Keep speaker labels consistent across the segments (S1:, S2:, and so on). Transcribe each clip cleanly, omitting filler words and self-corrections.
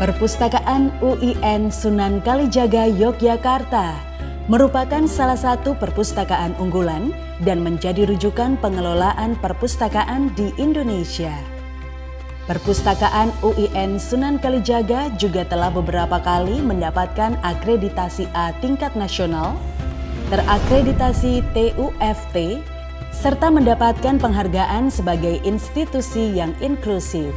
S1: Perpustakaan UIN Sunan Kalijaga Yogyakarta merupakan salah satu perpustakaan unggulan dan menjadi rujukan pengelolaan perpustakaan di Indonesia. Perpustakaan UIN Sunan Kalijaga juga telah beberapa kali mendapatkan akreditasi A tingkat nasional, terakreditasi TUFT, serta mendapatkan penghargaan sebagai institusi yang inklusif.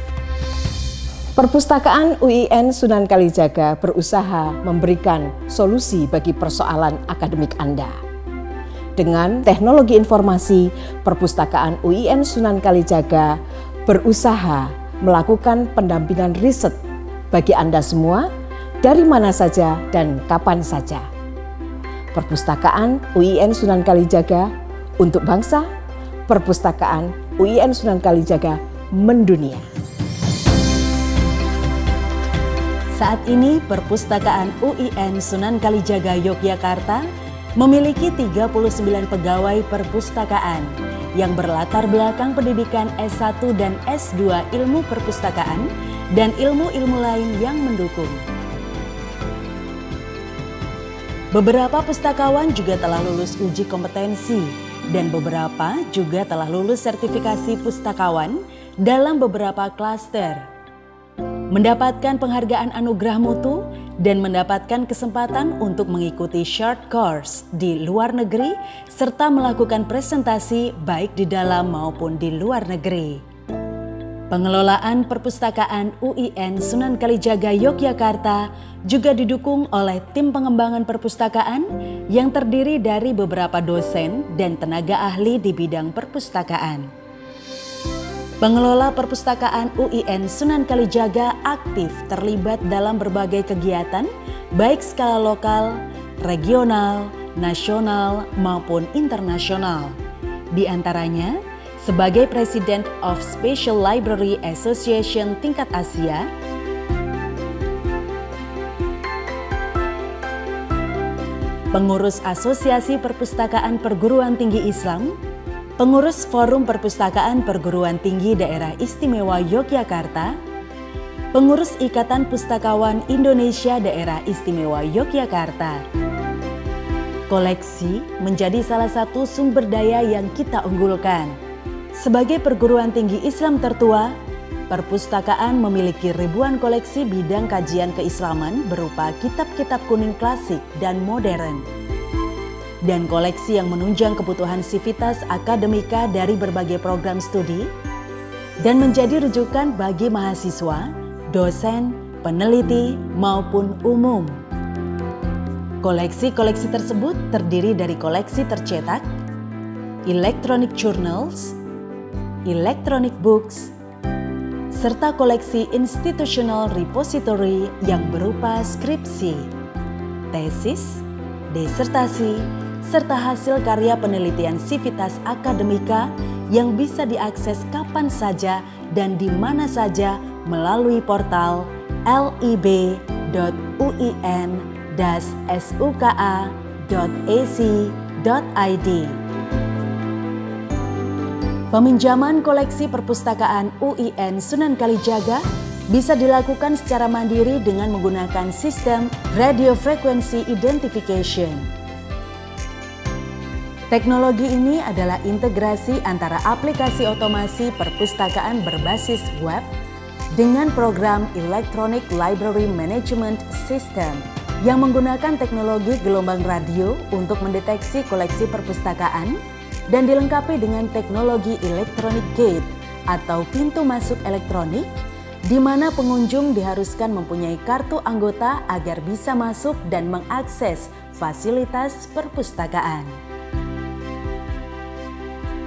S2: Perpustakaan UIN Sunan Kalijaga berusaha memberikan solusi bagi persoalan akademik Anda. Dengan teknologi informasi, Perpustakaan UIN Sunan Kalijaga berusaha melakukan pendampingan riset bagi Anda semua dari mana saja dan kapan saja. Perpustakaan UIN Sunan Kalijaga untuk bangsa, Perpustakaan UIN Sunan Kalijaga mendunia.
S1: Saat ini Perpustakaan UIN Sunan Kalijaga Yogyakarta memiliki 39 pegawai perpustakaan yang berlatar belakang pendidikan S1 dan S2 ilmu perpustakaan dan ilmu-ilmu lain yang mendukung. Beberapa pustakawan juga telah lulus uji kompetensi dan beberapa juga telah lulus sertifikasi pustakawan dalam beberapa klaster, mendapatkan penghargaan anugerah mutu, dan mendapatkan kesempatan untuk mengikuti short course di luar negeri serta melakukan presentasi baik di dalam maupun di luar negeri. Pengelolaan Perpustakaan UIN Sunan Kalijaga Yogyakarta juga didukung oleh tim pengembangan perpustakaan yang terdiri dari beberapa dosen dan tenaga ahli di bidang perpustakaan. Pengelola Perpustakaan UIN Sunan Kalijaga aktif terlibat dalam berbagai kegiatan baik skala lokal, regional, nasional maupun internasional. Di antaranya sebagai President of Special Library Association tingkat Asia, pengurus Asosiasi Perpustakaan Perguruan Tinggi Islam, pengurus Forum Perpustakaan Perguruan Tinggi Daerah Istimewa Yogyakarta, pengurus Ikatan Pustakawan Indonesia Daerah Istimewa Yogyakarta. Koleksi menjadi salah satu sumber daya yang kita unggulkan. Sebagai perguruan tinggi Islam tertua, perpustakaan memiliki ribuan koleksi bidang kajian keislaman berupa kitab-kitab kuning klasik dan modern, dan koleksi yang menunjang kebutuhan sivitas akademika dari berbagai program studi dan menjadi rujukan bagi mahasiswa, dosen, peneliti, maupun umum. Koleksi-koleksi tersebut terdiri dari koleksi tercetak, electronic journals, electronic books, serta koleksi institutional repository yang berupa skripsi, tesis, disertasi, serta hasil karya penelitian sivitas akademika yang bisa diakses kapan saja dan di mana saja melalui portal lib.uin-suka.ac.id. Peminjaman koleksi Perpustakaan UIN Sunan Kalijaga bisa dilakukan secara mandiri dengan menggunakan sistem Radio Frequency Identification. Teknologi ini adalah integrasi antara aplikasi otomasi perpustakaan berbasis web dengan program Electronic Library Management System yang menggunakan teknologi gelombang radio untuk mendeteksi koleksi perpustakaan dan dilengkapi dengan teknologi Electronic Gate atau pintu masuk elektronik, di mana pengunjung diharuskan mempunyai kartu anggota agar bisa masuk dan mengakses fasilitas perpustakaan.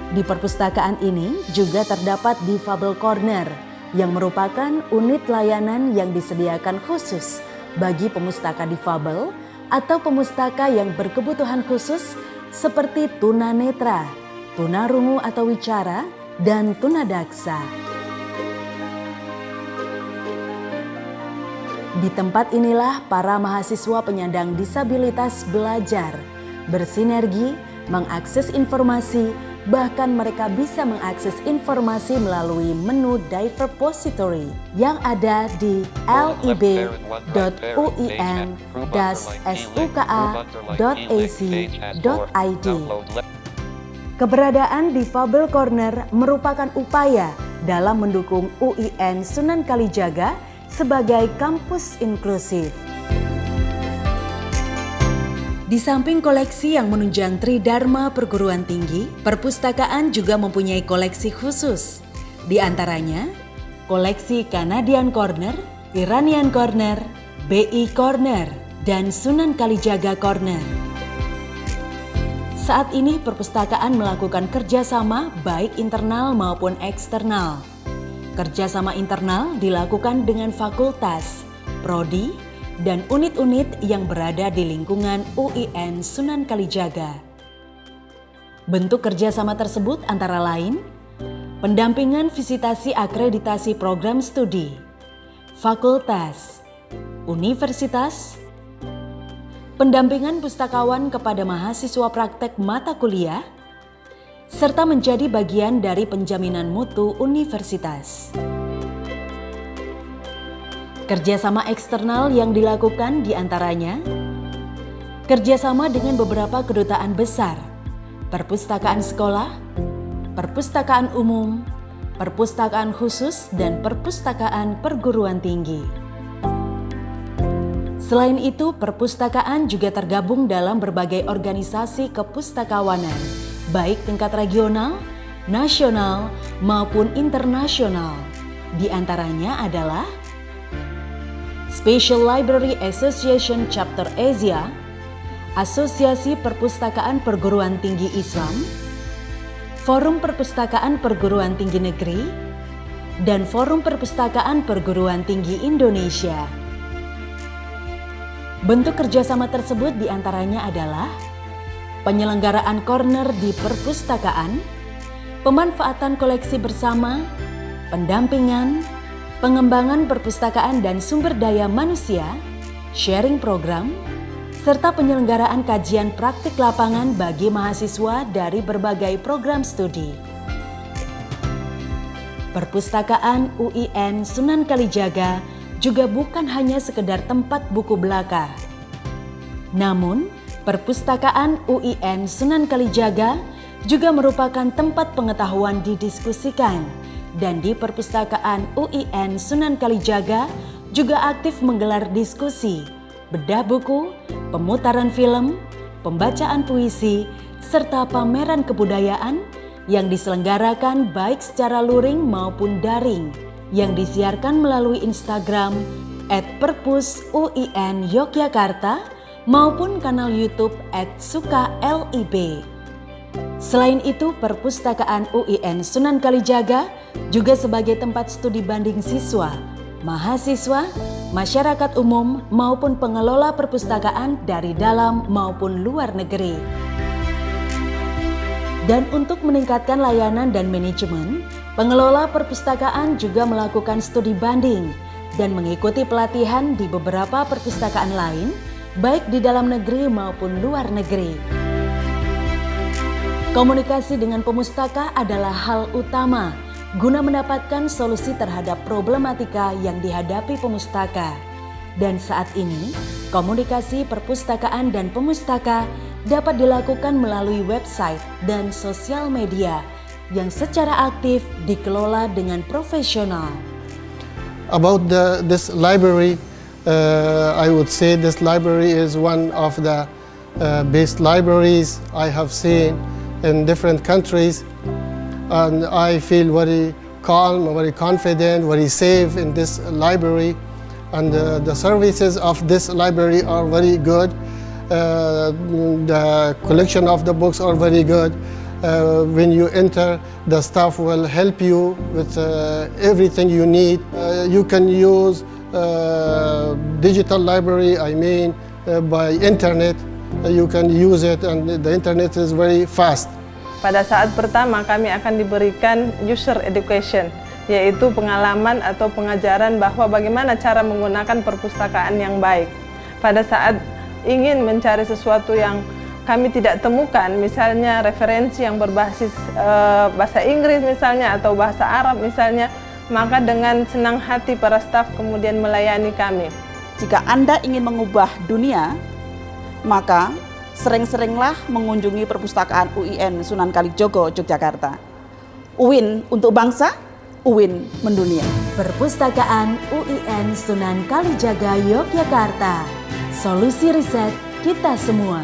S1: Di perpustakaan ini juga terdapat Difabel Corner yang merupakan unit layanan yang disediakan khusus bagi pemustaka difabel atau pemustaka yang berkebutuhan khusus seperti tunanetra, tunarungu atau wicara, dan tunadaksa. Di tempat inilah para mahasiswa penyandang disabilitas belajar, bersinergi, mengakses informasi, Bahkan mereka bisa mengakses informasi melalui menu Diverpository yang ada di lib.uin-suka.ac.id. Keberadaan Difabel Corner merupakan upaya dalam mendukung UIN Sunan Kalijaga sebagai kampus inklusif. Di samping koleksi yang menunjang Tridharma Perguruan Tinggi, perpustakaan juga mempunyai koleksi khusus. Di antaranya, koleksi Canadian Corner, Iranian Corner, BI Corner, dan Sunan Kalijaga Corner. Saat ini perpustakaan melakukan kerjasama baik internal maupun eksternal. Kerjasama internal dilakukan dengan fakultas, prodi, dan unit-unit yang berada di lingkungan UIN Sunan Kalijaga. Bentuk kerjasama tersebut antara lain, pendampingan visitasi akreditasi program studi, fakultas, universitas, pendampingan pustakawan kepada mahasiswa praktek mata kuliah, serta menjadi bagian dari penjaminan mutu universitas. Kerjasama eksternal yang dilakukan diantaranya kerjasama dengan beberapa kedutaan besar, perpustakaan sekolah, perpustakaan umum, perpustakaan khusus, dan perpustakaan perguruan tinggi. Selain itu, perpustakaan juga tergabung dalam berbagai organisasi kepustakawanan, baik tingkat regional, nasional, maupun internasional. Di antaranya adalah Special Library Association Chapter Asia, Asosiasi Perpustakaan Perguruan Tinggi Islam, Forum Perpustakaan Perguruan Tinggi Negeri, dan Forum Perpustakaan Perguruan Tinggi Indonesia. Bentuk kerjasama tersebut diantaranya adalah penyelenggaraan corner di perpustakaan, pemanfaatan koleksi bersama, pendampingan, pengembangan perpustakaan dan sumber daya manusia, sharing program, serta penyelenggaraan kajian praktik lapangan bagi mahasiswa dari berbagai program studi. Perpustakaan UIN Sunan Kalijaga juga bukan hanya sekedar tempat buku belaka. Namun, perpustakaan UIN Sunan Kalijaga juga merupakan tempat pengetahuan didiskusikan. Dan di perpustakaan UIN Sunan Kalijaga juga aktif menggelar diskusi, bedah buku, pemutaran film, pembacaan puisi, serta pameran kebudayaan yang diselenggarakan baik secara luring maupun daring yang disiarkan melalui Instagram @perpus_UIN Yogyakarta maupun kanal YouTube @suka_lib. Selain itu, perpustakaan UIN Sunan Kalijaga juga sebagai tempat studi banding siswa, mahasiswa, masyarakat umum maupun pengelola perpustakaan dari dalam maupun luar negeri. Dan untuk meningkatkan layanan dan manajemen, pengelola perpustakaan juga melakukan studi banding dan mengikuti pelatihan di beberapa perpustakaan lain, baik di dalam negeri maupun luar negeri. Komunikasi dengan pemustaka adalah hal utama guna mendapatkan solusi terhadap problematika yang dihadapi pemustaka. Dan saat ini, komunikasi perpustakaan dan pemustaka dapat dilakukan melalui website dan sosial media yang secara aktif dikelola dengan profesional.
S3: About this library, I would say this library is one of the best libraries I have seen in different countries, and I feel very calm, very confident, very safe in this library, and the services of this library are very good. The collection of the books are very good. When you enter, the staff will help you with everything you need. You can use digital library, by internet. You can use it, and the internet is very fast.
S4: Pada saat pertama kami akan diberikan user education, yaitu pengalaman atau pengajaran bahwa bagaimana cara menggunakan perpustakaan yang baik. Pada saat ingin mencari sesuatu yang kami tidak temukan misalnya referensi yang berbasis bahasa Inggris misalnya atau bahasa Arab misalnya, maka dengan senang hati para staf kemudian melayani kami.
S5: Jika Anda ingin mengubah dunia, maka sering-seringlah mengunjungi perpustakaan UIN Sunan Kalijogo, Yogyakarta. UIN untuk bangsa, UIN mendunia.
S1: Perpustakaan UIN Sunan Kalijaga, Yogyakarta. Solusi riset kita semua.